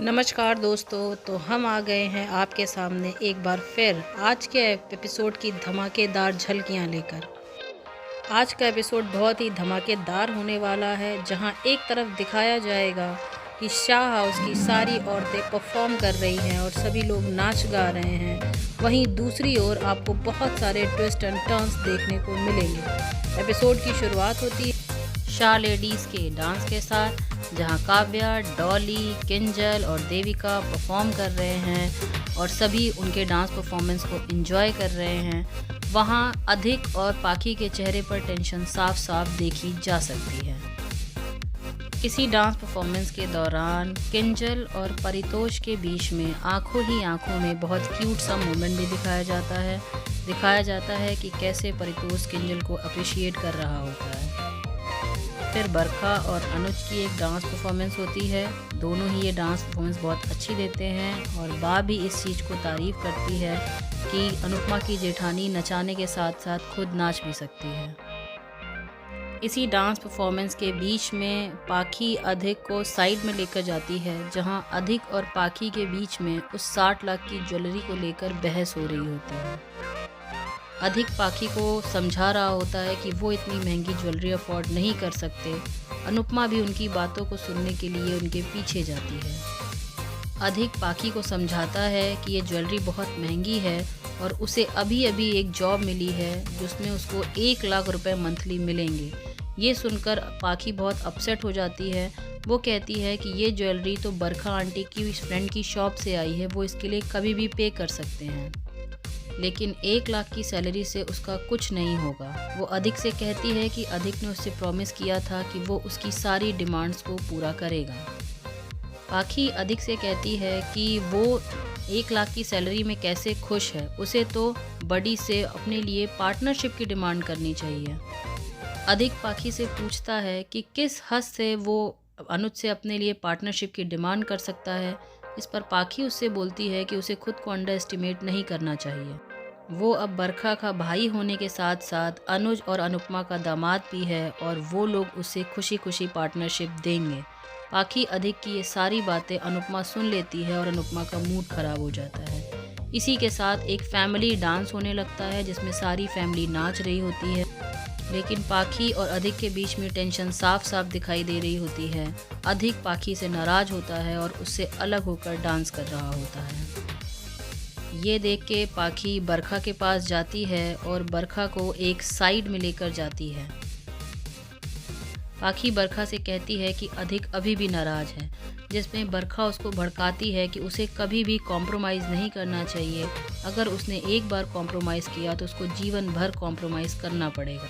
नमस्कार दोस्तों। तो हम आ गए हैं आपके सामने एक बार फिर आज के एपिसोड की धमाकेदार झलकियां लेकर। आज का एपिसोड बहुत ही धमाकेदार होने वाला है, जहां एक तरफ दिखाया जाएगा कि शाह हाउस की सारी औरतें परफॉर्म कर रही हैं और सभी लोग नाच गा रहे हैं। वहीं दूसरी ओर आपको बहुत सारे ट्विस्ट एंड टर्न्स देखने को मिलेंगे। एपिसोड की शुरुआत होती है शाह लेडीज़ के डांस के साथ, जहां काव्या, डॉली, किंजल और देविका परफॉर्म कर रहे हैं और सभी उनके डांस परफॉर्मेंस को एंजॉय कर रहे हैं। वहां अधिक और पाखी के चेहरे पर टेंशन साफ साफ देखी जा सकती है। इसी डांस परफॉर्मेंस के दौरान किंजल और परितोष के बीच में आंखों ही आंखों में बहुत क्यूट सा मोमेंट भी दिखाया जाता है कि कैसे परितोष किंजल को अप्रिशिएट कर रहा होता है। फिर बरखा और अनुज की एक डांस परफॉर्मेंस होती है। दोनों ही ये डांस परफॉर्मेंस बहुत अच्छी देते हैं और बा भी इस चीज़ को तारीफ़ करती है कि अनुपमा की जेठानी नचाने के साथ साथ खुद नाच भी सकती है। इसी डांस परफॉर्मेंस के बीच में पाखी अधिक को साइड में लेकर जाती है, जहां अधिक और पाखी के बीच में उस 60 लाख की ज्वेलरी को लेकर बहस हो रही होती है। अधिक पाखी को समझा रहा होता है कि वो इतनी महंगी ज्वेलरी अफोर्ड नहीं कर सकते। अनुपमा भी उनकी बातों को सुनने के लिए उनके पीछे जाती है। अधिक पाखी को समझाता है कि ये ज्वेलरी बहुत महंगी है और उसे अभी अभी एक जॉब मिली है जिसमें उसको 1 लाख रुपए मंथली मिलेंगे। ये सुनकर पाखी बहुत अपसेट हो जाती है। वो कहती है कि ये ज्वेलरी तो बरखा आंटी की फ्रेंड की शॉप से आई है, वो इसके लिए कभी भी पे कर सकते हैं, लेकिन 1 लाख की सैलरी से उसका कुछ नहीं होगा। वो अधिक से कहती है कि अधिक ने उससे प्रॉमिस किया था कि वो उसकी सारी डिमांड्स को पूरा करेगा। पाखी अधिक से कहती है कि वो 1 लाख की सैलरी में कैसे खुश है, उसे तो बड़ी से अपने लिए पार्टनरशिप की डिमांड करनी चाहिए। अधिक पाखी से पूछता है कि किस हद से वो अनुज से अपने लिए पार्टनरशिप की डिमांड कर सकता है। इस पर पाखी उससे बोलती है कि उसे खुद को अंडर एस्टिमेट नहीं करना चाहिए। वो अब बरखा का भाई होने के साथ साथ अनुज और अनुपमा का दामाद भी है और वो लोग उसे खुशी खुशी पार्टनरशिप देंगे। पाखी अधिक की ये सारी बातें अनुपमा सुन लेती है और अनुपमा का मूड खराब हो जाता है। इसी के साथ एक फैमिली डांस होने लगता है जिसमें सारी फैमिली नाच रही होती है, लेकिन पाखी और अधिक के बीच में टेंशन साफ साफ दिखाई दे रही होती है। अधिक पाखी से नाराज होता है और उससे अलग होकर डांस कर रहा होता है। ये देख के पाखी बरखा के पास जाती है और बरखा को एक साइड में लेकर जाती है। पाखी बरखा से कहती है कि अधिक अभी भी नाराज है, जिसमें बरखा उसको भड़काती है कि उसे कभी भी कॉम्प्रोमाइज़ नहीं करना चाहिए। अगर उसने एक बार कॉम्प्रोमाइज़ किया तो उसको जीवन भर कॉम्प्रोमाइज़ करना पड़ेगा।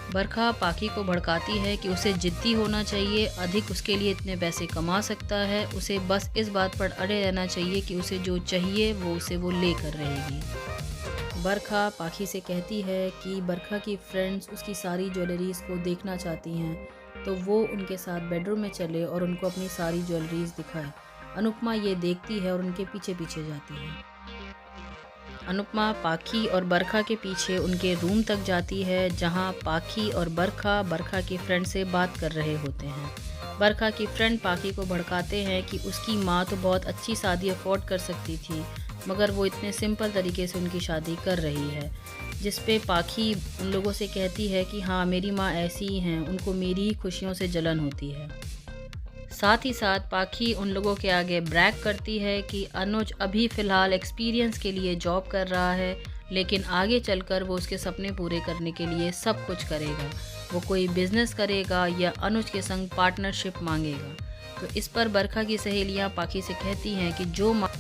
बरखा पाखी को भड़काती है कि उसे जिद्दी होना चाहिए। अधिक उसके लिए इतने पैसे कमा सकता है, उसे बस इस बात पर अड़े रहना चाहिए कि उसे जो चाहिए वो लेकर रहेगी। बरखा पाखी से कहती है कि बरखा की फ्रेंड्स उसकी सारी ज्वेलरीज़ को देखना चाहती हैं, तो वो उनके साथ बेडरूम में चले और उनको अपनी सारी ज्वेलरीज़ दिखाए। अनुपमा ये देखती है और उनके पीछे पीछे जाती है। अनुपमा पाखी और बरखा के पीछे उनके रूम तक जाती है, जहां पाखी और बरखा की फ्रेंड से बात कर रहे होते हैं। बरखा की फ्रेंड पाखी को भड़काते हैं कि उसकी माँ तो बहुत अच्छी शादी अफोर्ड कर सकती थी, मगर वो इतने सिंपल तरीके से उनकी शादी कर रही है। जिस पे पाखी उन लोगों से कहती है कि हाँ, मेरी माँ ऐसी ही हैं, उनको मेरी ही खुशियों से जलन होती है। साथ ही साथ पाखी उन लोगों के आगे ब्रैग करती है कि अनुज अभी फ़िलहाल एक्सपीरियंस के लिए जॉब कर रहा है, लेकिन आगे चलकर वो उसके सपने पूरे करने के लिए सब कुछ करेगा। वो कोई बिज़नेस करेगा या अनुज के संग पार्टनरशिप मांगेगा। तो इस पर बरखा की सहेलियां पाखी से कहती हैं कि जो माँ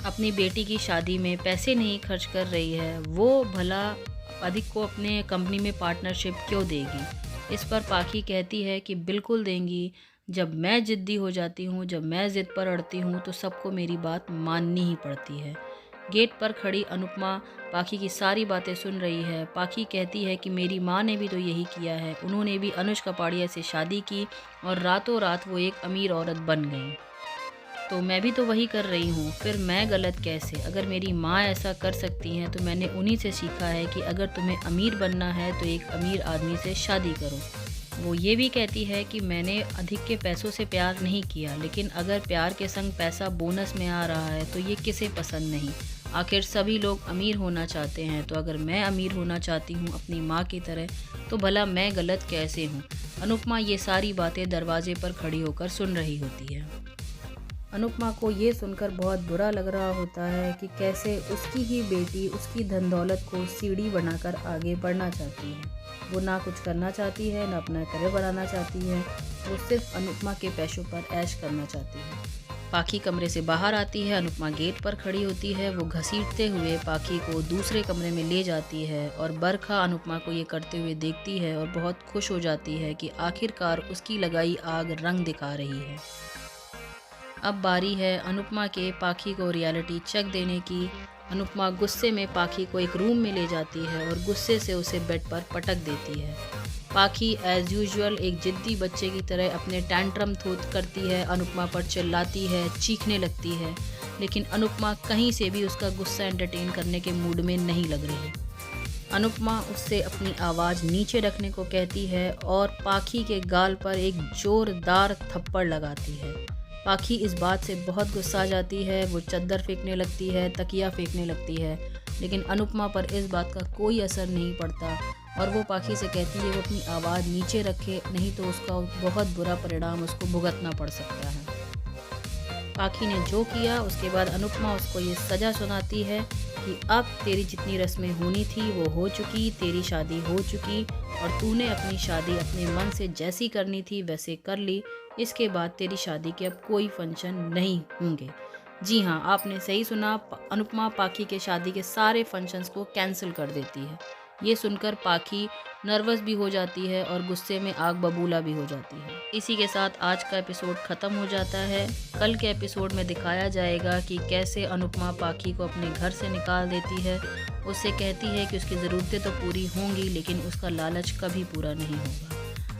अपनी बेटी की शादी में पैसे नहीं खर्च कर रही है, वो भला अधिक को अपने कंपनी में पार्टनरशिप क्यों देगी। इस पर पाखी कहती है कि बिल्कुल देंगी। जब मैं ज़िद्दी हो जाती हूँ, जब मैं ज़िद पर अड़ती हूँ, तो सबको मेरी बात माननी ही पड़ती है। गेट पर खड़ी अनुपमा पाखी की सारी बातें सुन रही है। पाखी कहती है कि मेरी माँ ने भी तो यही किया है, उन्होंने भी अनुज कपाड़िया से शादी की और रातों रात वो एक अमीर औरत बन गई, तो मैं भी तो वही कर रही हूँ, फिर मैं गलत कैसे। अगर मेरी माँ ऐसा कर सकती हैं तो मैंने उन्हीं से सीखा है कि अगर तुम्हें अमीर बनना है तो एक अमीर आदमी से शादी करो। वो ये भी कहती है कि मैंने अधिक के पैसों से प्यार नहीं किया, लेकिन अगर प्यार के संग पैसा बोनस में आ रहा है तो ये किसे पसंद नहीं। आखिर सभी लोग अमीर होना चाहते हैं, तो अगर मैं अमीर होना चाहती हूँ अपनी माँ की तरह, तो भला मैं गलत कैसे हूँ। अनुपमा ये सारी बातें दरवाजे पर खड़ी होकर सुन रही होती है। अनुपमा को ये सुनकर बहुत बुरा लग रहा होता है कि कैसे उसकी ही बेटी उसकी धन दौलत को सीढ़ी बनाकर आगे बढ़ना चाहती है। वो ना कुछ करना चाहती है, ना अपना करियर बनाना चाहती है। वो सिर्फ अनुपमा के पैसों पर ऐश करना चाहती है। पाखी कमरे से बाहर आती है। अनुपमा गेट पर खड़ी होती है। वो घसीटते हुए पाखी को दूसरे कमरे में ले जाती है और बरखा अनुपमा को ये करते हुए देखती है और बहुत खुश हो जाती है कि आखिरकार उसकी लगाई आग रंग दिखा रही है। अब बारी है अनुपमा के पाखी को रियलिटी चेक देने की। अनुपमा गुस्से में पाखी को एक रूम में ले जाती है और गुस्से से उसे बेड पर पटक देती है। पाखी एज यूजुअल एक जिद्दी बच्चे की तरह अपने टैंट्रम करती है, अनुपमा पर चिल्लाती है, चीखने लगती है, लेकिन अनुपमा कहीं से भी उसका गुस्सा एंटरटेन करने के मूड में नहीं लग रही। अनुपमा उससे अपनी आवाज़ नीचे रखने को कहती है और पाखी के गाल पर एक जोरदार थप्पड़ लगाती है। पाखी इस बात से बहुत गुस्सा जाती है। वो चद्दर फेंकने लगती है, तकिया फेंकने लगती है, लेकिन अनुपमा पर इस बात का कोई असर नहीं पड़ता और वो पाखी से कहती है वो अपनी आवाज़ नीचे रखे, नहीं तो उसका बहुत बुरा परिणाम उसको भुगतना पड़ सकता है। पाखी ने जो किया उसके बाद अनुपमा उसको ये सज़ा सुनाती है कि अब तेरी जितनी रस्में होनी थी वो हो चुकी, तेरी शादी हो चुकी और तूने अपनी शादी अपने मन से जैसी करनी थी वैसे कर ली। इसके बाद तेरी शादी के अब कोई फंक्शन नहीं होंगे। जी हाँ, आपने सही सुना, अनुपमा पाखी के शादी के सारे फंक्शंस को कैंसिल कर देती है। ये सुनकर पाखी नर्वस भी हो जाती है और गुस्से में आग बबूला भी हो जाती है। इसी के साथ आज का एपिसोड ख़त्म हो जाता है। कल के एपिसोड में दिखाया जाएगा कि कैसे अनुपमा पाखी को अपने घर से निकाल देती है। उससे कहती है कि उसकी ज़रूरतें तो पूरी होंगी, लेकिन उसका लालच कभी पूरा नहीं होगा।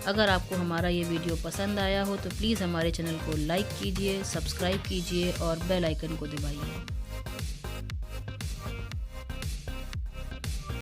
अगर आपको हमारा ये वीडियो पसंद आया हो तो प्लीज़ हमारे चैनल को लाइक कीजिए, सब्सक्राइब कीजिए और बेल आइकन को दबाइए।